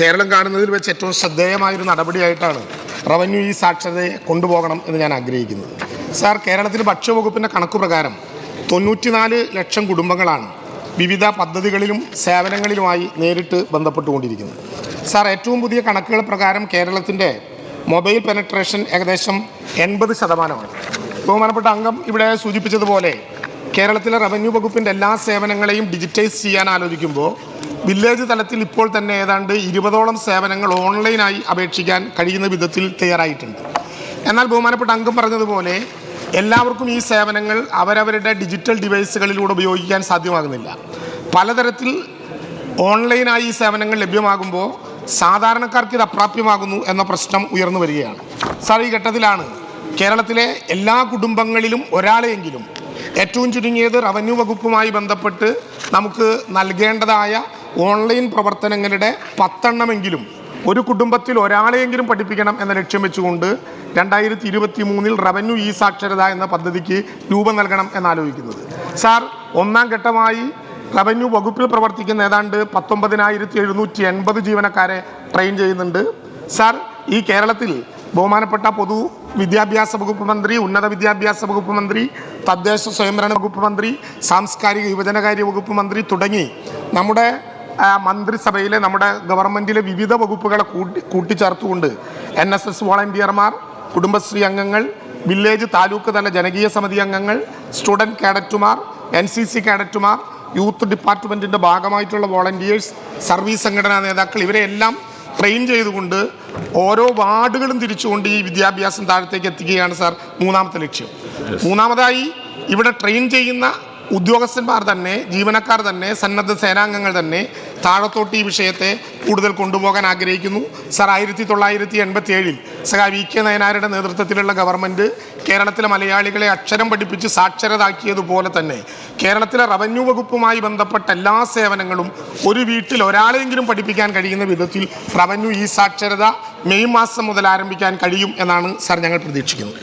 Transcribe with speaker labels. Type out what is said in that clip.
Speaker 1: കേരളം കാണുന്നതിൽ വെച്ച് ഏറ്റവും ശ്രദ്ധേയമായൊരു നടപടിയായിട്ടാണ് റവന്യൂ ഈ സാക്ഷരതയെ കൊണ്ടുപോകണം എന്ന് ഞാൻ ആഗ്രഹിക്കുന്നത്. സാർ, കേരളത്തിൽ ഭക്ഷ്യവകുപ്പിൻ്റെ കണക്ക് പ്രകാരം 94 ലക്ഷം കുടുംബങ്ങളാണ് വിവിധ പദ്ധതികളിലും സേവനങ്ങളിലുമായി നേരിട്ട് ബന്ധപ്പെട്ടുകൊണ്ടിരിക്കുന്നത്. സാർ, ഏറ്റവും പുതിയ കണക്കുകൾ പ്രകാരം കേരളത്തിൻ്റെ മൊബൈൽ പെനട്രേഷൻ ഏകദേശം 80%. ബഹുമാനപ്പെട്ട അംഗം ഇവിടെ സൂചിപ്പിച്ചതുപോലെ കേരളത്തിലെ റവന്യൂ വകുപ്പിൻ്റെ എല്ലാ സേവനങ്ങളെയും ഡിജിറ്റൈസ് ചെയ്യാൻ ആലോചിക്കുമ്പോൾ വില്ലേജ് തലത്തിൽ ഇപ്പോൾ തന്നെ ഏതാണ്ട് 20ഓളം സേവനങ്ങൾ ഓൺലൈനായി അപേക്ഷിക്കാൻ കഴിയുന്ന വിധത്തിൽ തയ്യാറായിട്ടുണ്ട്. എന്നാൽ ബഹുമാനപ്പെട്ട അംഗം പറഞ്ഞതുപോലെ എല്ലാവർക്കും ഈ സേവനങ്ങൾ അവരവരുടെ ഡിജിറ്റൽ ഡിവൈസുകളിലൂടെ ഉപയോഗിക്കാൻ സാധ്യമാകുന്നില്ല. പലതരത്തിൽ ഓൺലൈനായി ഈ സേവനങ്ങൾ ലഭ്യമാകുമ്പോൾ സാധാരണക്കാർക്ക് ഇത് അപ്രാപ്യമാകുന്നു എന്ന പ്രശ്നം ഉയർന്നു വരികയാണ്. സാർ, ഈ ഘട്ടത്തിലാണ് കേരളത്തിലെ എല്ലാ കുടുംബങ്ങളിലും ഒരാളെയെങ്കിലും ഏറ്റവും ചുരുങ്ങിയത് റവന്യൂ വകുപ്പുമായി ബന്ധപ്പെട്ട് നമുക്ക് നൽകേണ്ടതായ ഓൺലൈൻ പ്രവർത്തനങ്ങളുടെ 10 എണ്ണമെങ്കിലും ഒരു കുടുംബത്തിൽ ഒരാളെയെങ്കിലും പഠിപ്പിക്കണം എന്ന ലക്ഷ്യം വെച്ചുകൊണ്ട് 2023 റവന്യൂ ഈ സാക്ഷരത എന്ന പദ്ധതിക്ക് രൂപം നൽകണം എന്നാലോചിക്കുന്നത്. സാർ, ഒന്നാം ഘട്ടമായി റവന്യൂ വകുപ്പിൽ പ്രവർത്തിക്കുന്ന ഏതാണ്ട് 19,780 ജീവനക്കാരെ ട്രെയിൻ ചെയ്യുന്നുണ്ട്. സാർ, ഈ കേരളത്തിൽ ബഹുമാനപ്പെട്ട പൊതുവിദ്യാഭ്യാസ വകുപ്പ് മന്ത്രി, ഉന്നത വിദ്യാഭ്യാസ വകുപ്പ് മന്ത്രി, തദ്ദേശ സ്വയംഭരണ വകുപ്പ് മന്ത്രി, സാംസ്കാരിക യുവജനകാര്യ വകുപ്പ് മന്ത്രി തുടങ്ങി നമ്മുടെ മന്ത്രിസഭയിലെ നമ്മുടെ ഗവൺമെൻറ്റിലെ വിവിധ വകുപ്പുകളെ കൂട്ടിച്ചേർത്തുകൊണ്ട് NSS വോളണ്ടിയർമാർ, കുടുംബശ്രീ അംഗങ്ങൾ, വില്ലേജ് താലൂക്ക് തല ജനകീയ സമിതി അംഗങ്ങൾ, സ്റ്റുഡൻറ് കേഡറ്റുമാർ, NCC കേഡറ്റുമാർ, യൂത്ത് ഡിപ്പാർട്ട്മെൻറ്റിൻ്റെ ഭാഗമായിട്ടുള്ള വോളണ്ടിയേഴ്സ്, സർവീസ് സംഘടനാ നേതാക്കൾ ഇവരെയെല്ലാം ട്രെയിൻ ചെയ്തുകൊണ്ട് ഓരോ വാർഡുകളും തിരിച്ചുകൊണ്ട് ഈ വിദ്യാഭ്യാസം താഴത്തേക്ക് എത്തിക്കുകയാണ് സാർ മൂന്നാമത്തെ ലക്ഷ്യം. മൂന്നാമതായി ഇവിടെ ട്രെയിൻ ചെയ്യുന്ന ഉദ്യോഗസ്ഥന്മാർ തന്നെ, ജീവനക്കാർ തന്നെ, സന്നദ്ധ സേനാംഗങ്ങൾ തന്നെ താഴത്തോട്ട് ഈ വിഷയത്തെ കൂടുതൽ കൊണ്ടുപോകാൻ ആഗ്രഹിക്കുന്നു. സാർ, 1987 സഖാ VK നയനാരുടെ നേതൃത്വത്തിലുള്ള ഗവൺമെൻറ് കേരളത്തിലെ മലയാളികളെ അക്ഷരം പഠിപ്പിച്ച് സാക്ഷരതാക്കിയതുപോലെ തന്നെ കേരളത്തിലെ റവന്യൂ വകുപ്പുമായി ബന്ധപ്പെട്ട എല്ലാ സേവനങ്ങളും ഒരു വീട്ടിൽ ഒരാളെങ്കിലും പഠിപ്പിക്കാൻ കഴിയുന്ന വിധത്തിൽ റവന്യൂ ഈ സാക്ഷരത മെയ് മാസം മുതൽ ആരംഭിക്കാൻ കഴിയും എന്നാണ് സാർ ഞങ്ങൾ പ്രതീക്ഷിക്കുന്നത്.